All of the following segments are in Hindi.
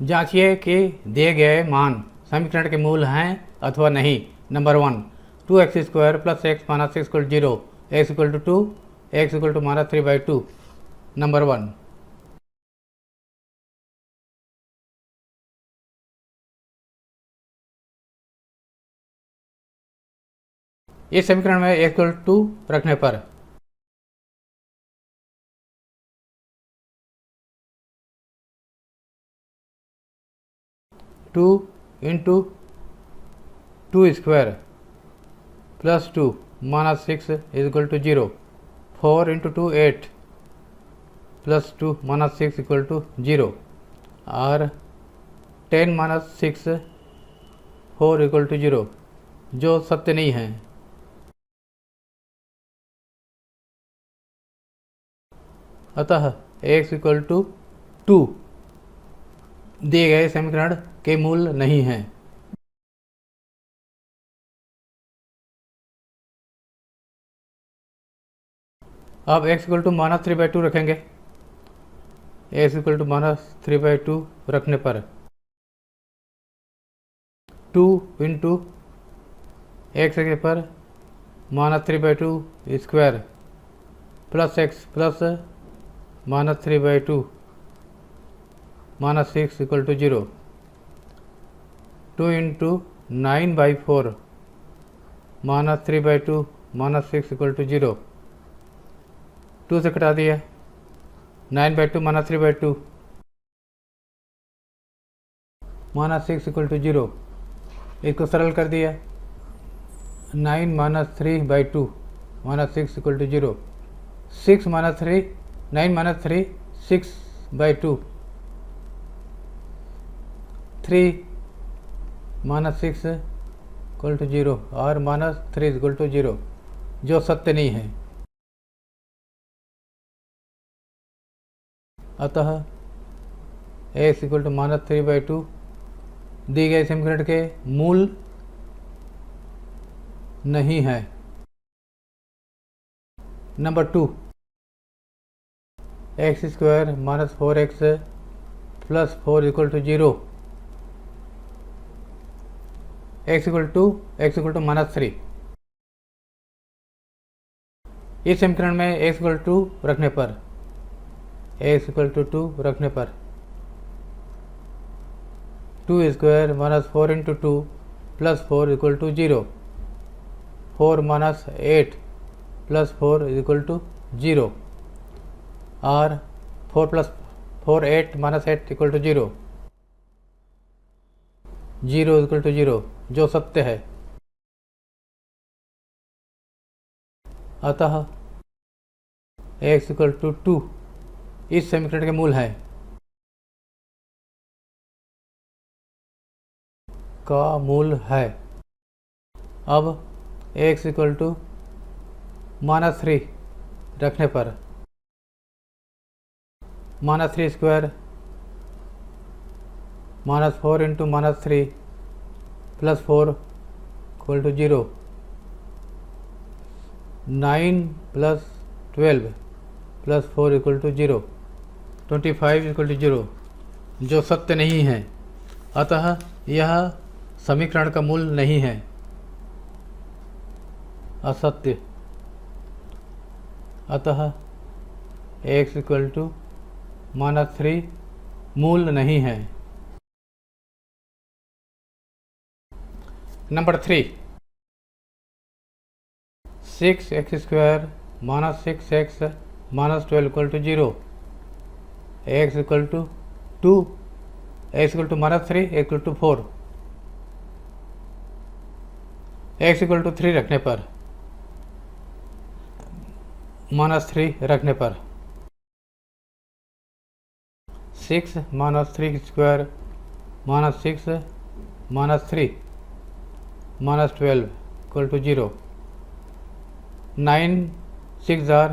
जांचिए कि दिए गए मान समीकरण के मूल हैं अथवा नहीं। Number 1, 2x² + x - 6 = 0, x = 2, x = -3/2। Number 1। इस समीकरण में x = 2 रखने पर 2 × 2² + 2 - 6 = 0, 4 × 2 8 + 2 - 6 = 0 और 10 - 6 4 = 0, जो सत्य नहीं है। अतः x = 2 दिए गए समीकरण के मूल नहीं हैं। अब x = -3/2 रखेंगे। x = -3/2 रखने पर 2 × x पर -3/2 स्क्वायर प्लस x प्लस -3/2 -6 = 0, 2 × 9/4 -3/2 -6 = 0, 2 से कटा दिया, 9/2 -3/2 -6 = 0, इसको सरल कर दिया, 9 - 3/2 -6 = 0, 6 - 3 9 - 3 6/2, 3 - 6 = 0 और -3 = 0, जो सत्य नहीं है। अतः x = -3/2 दी गए समीकरण के मूल नहीं है। Number 2, x² - 4x + 4 = 0, x = -3। इस समीकरण में x = 2 रखने पर 2 2² - 4 × 2 + 4 = 0, 4 - 8 + 4 = 0 और 4 + 4 8 - 8 = 0, 0 = 0, जो सत्य है। अतः x = 2 इस समीकरण के मूल हैं। का मूल है। अब x = -3 रखने पर -3² -4 × -3 + 4 = 0, 9 + 12 + 4 = 0, 25 = 0, जो सत्य नहीं है। अतः यह समीकरण का मूल नहीं है। असत्य। अतः x = -3 मूल नहीं है। Number 3, 6x² - 6x - 12 = 0, x = 2, x = -3, x = 4, x = 3 रखने पर -3 रखने पर 6 - 3² - 6 - 3 - 12 = 0, 9 6 are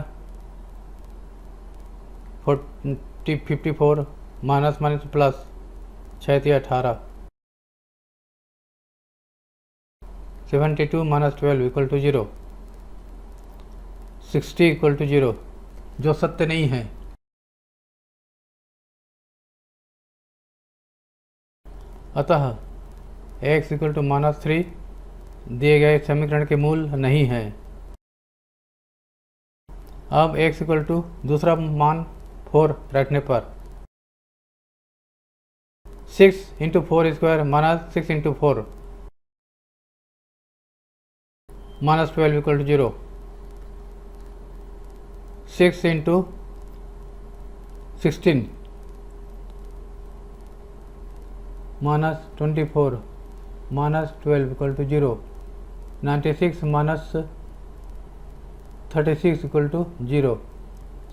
54 - प्लस 6 × 18, 72 - 12 = 0, 60 = 0, जो सत्य नहीं है। अतः x इक्वल टू -3 दिए गए समीकरण के मूल नहीं है। अब x इक्वल टू दूसरा मान 4 रखने पर 6 into 4 square -6 into 4 -12 equal to 0। 6 into 16 -24 -12 equal to 0। 96 -36 equal to 0।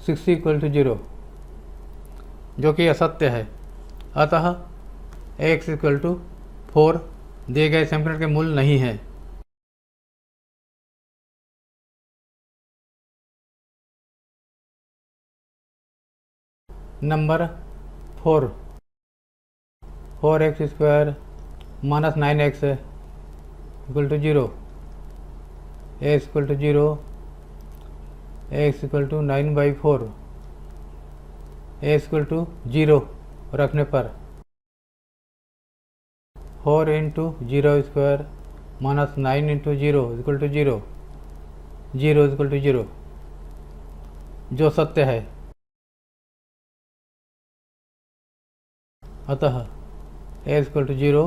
60 equal to 0, जो कि असत्य है। अतः x इक्वल टू 4 दिए गए समीकरण के मूल नहीं है। Number 4, 4x square -9x equal to 0। x equal to 0, x equal to 9/4, x equal to 0 रखने पर 4 into 0 square -9 into 0 equal to 0। 0 equal to 0, जो सत्य है। अतः a इक्वल टू 0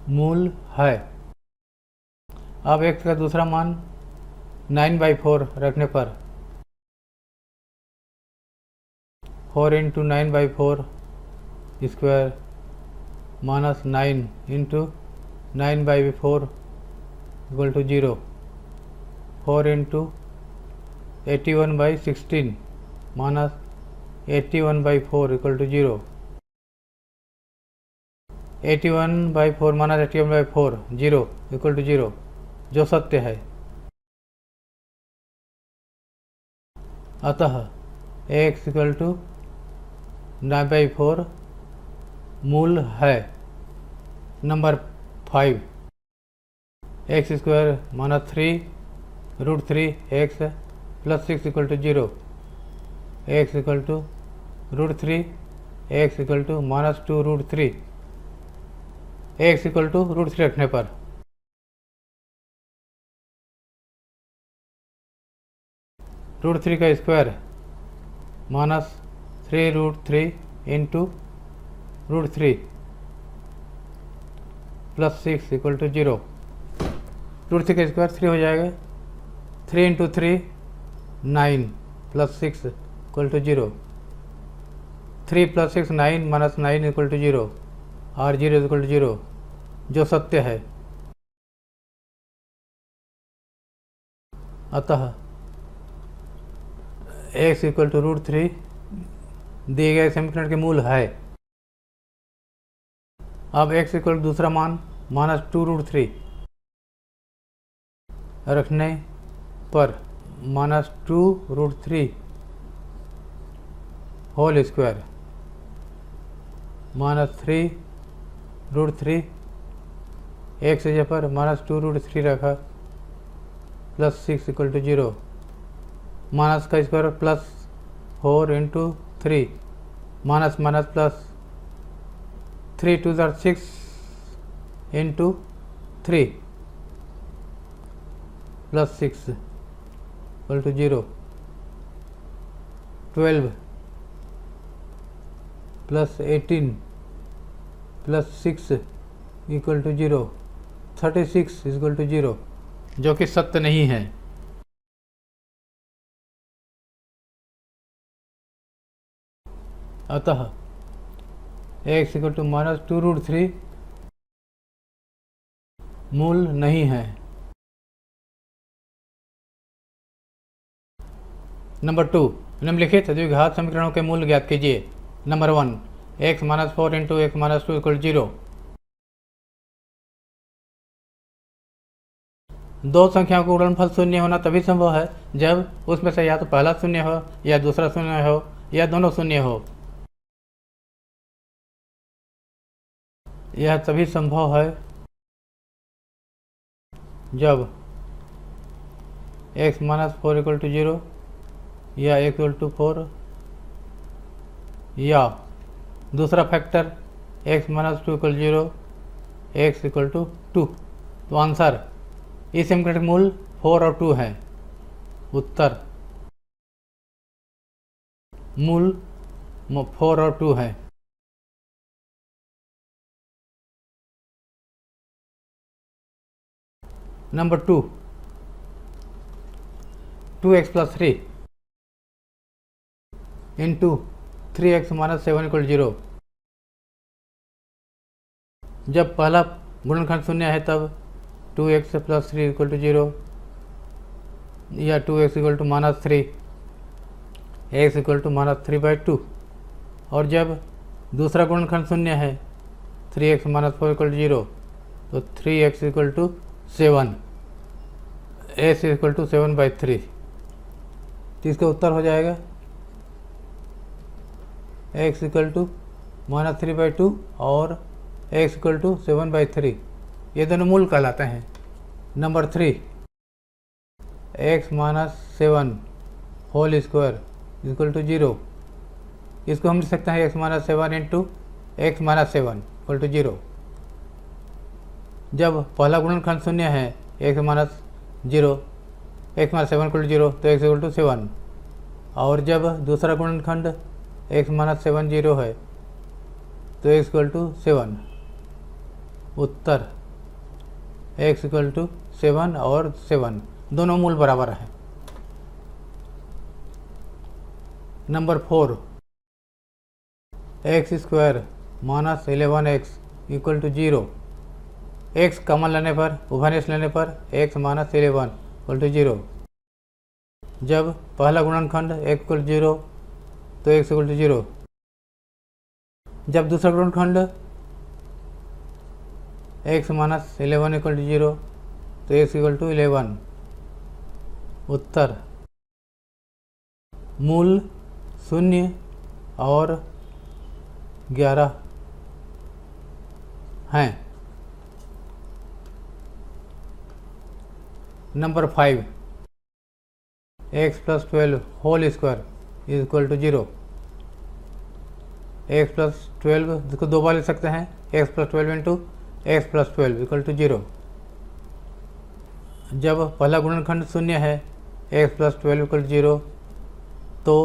मूल है। अब x का दूसरा मान 9/4 रखने पर 4 into 9/4 square -9 into 9/4 equal to 0। 4 into 81/16 -81/4 equal to 0। 81/4 -81/4 0 equal to 0, जो सत्य है। अतः x इक्वल टू 9/4 मूल है। Number 5, x square -3√3x plus 6 equal to 0। x equal to √3, x equal to -2√3, x equal to √3 रखने पर √3 का square -3√3 into √3 plus 6 equal to 0। √3 का स्क्वायर 3 हो जाएगा। 3 into 3 9 plus 6 equal to 0। 3 plus 6 9 -9 equal to 0 और 0 इक्वल टू 0, जो सत्य है। अतः x इक्वल टू √3 दिए गए समीकरण के मूल है। अब x इक्वल टू दूसरा मान -2√3 रखने पर -2√3 होल स्क्वायर -3√3, x जगह पर -2√3 रखा प्लस 6 इक्वल टू 0। माइनस का square plus 4 into 3 minus minus plus 3 2 6 into 3 plus 6 equal to 0। 12 plus 18 plus 6 equal to 0। 36 equal to 0, जो कि सत्य नहीं है। अतः x इक्वल टू -2√3 मूल नहीं है। नंबर 2, निम्नलिखित द्विघात समीकरणों के मूल ज्ञात कीजिए। Number 1, x -4 into x -2 equal 0। दो संख्याओं का गुणनफल शून्य होना तभी संभव है जब उसमें से या तो पहला शून्य हो या दूसरा शून्य हो या दोनों शून्य हो। यह तभी संभव है जब x -4 इक्वल टू 0 या x इक्वल टू 4 या दूसरा factor x minus 2 equal 0, x equal to 2। तो आंसर इस समीकरण के मूल 4 और 2 है। उत्तर मूल 4 और 2 है। Number 2, 2x plus 3 into 3x minus 7 equal 0। जब पहला गुणनखंड शून्य है तब 2x प्लस 3 इक्वल टू 0 या 2x equal to minus 3, x equal to minus 3/2। और जब दूसरा गुणनखंड शून्य है 3x माइनस 4 इक्वल टू 0, तो 3x equal to 7, x equal to 7/3। तो इसका उत्तर हो जाएगा x इक्वल टू माइनस 3/2 और x इक्वल टू 7/3। ये दोनों मूल कहलाते हैं। Number 3, x minus 7 whole square equal to 0। इसको हम लिख सकते हैं x minus 7 into x minus 7 equal to 0। जब पहला गुणनखंड शून्य है x minus 0, x minus 7 equal to 0, तो x इक्वल टू 7। और जब दूसरा गुणनखंड x माइनस 7 0 है, तो x इक्वल टू 7। उत्तर x इक्वल टू 7 और 7 दोनों मूल बराबर है। Number 4, x square minus 11x equal to 0। x common लेने पर, उभयनिष्ठ लेने पर x माइनस 11 इक्वल टू 0। जब पहला गुणनखंड x इक्वल 0, तो x इक्वल टू 0। जब दूसरा गुणनखंड x माइनस 11 इक्वल टू 0, तो x इक्वल टू 11। उत्तर मूल 0 और 11 हैं। Number 5, x plus 12 whole square is equal to 0। x plus 12 जिसको दो बार लिख सकते हैं, x plus 12 into x plus 12 equal to 0। जब पहला गुणनखंड शून्य है x प्लस 12 इक्वल टू 0, तो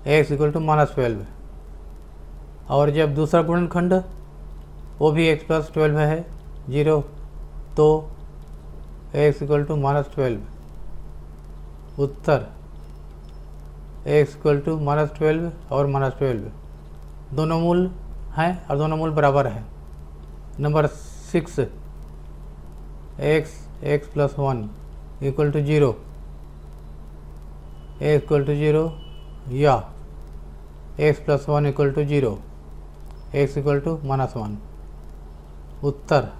x इक्वल टू माइनस 12। और जब दूसरा गुणनखंड वो भी x प्लस 12 है 0, तो x इक्वल टू माइनस 12। उत्तर x इक्वल टू माइनस 12 और माइनस 12 दोनों मूल हैं और दोनों मूल बराबर है। Number 6, x plus 1 equal to 0, x equal to 0 या x plus 1 equal to 0, x equal to minus 1। उत्तर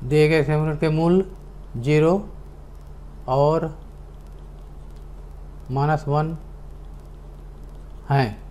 दिए गए समीकरण के मूल 0 और -1 हैं।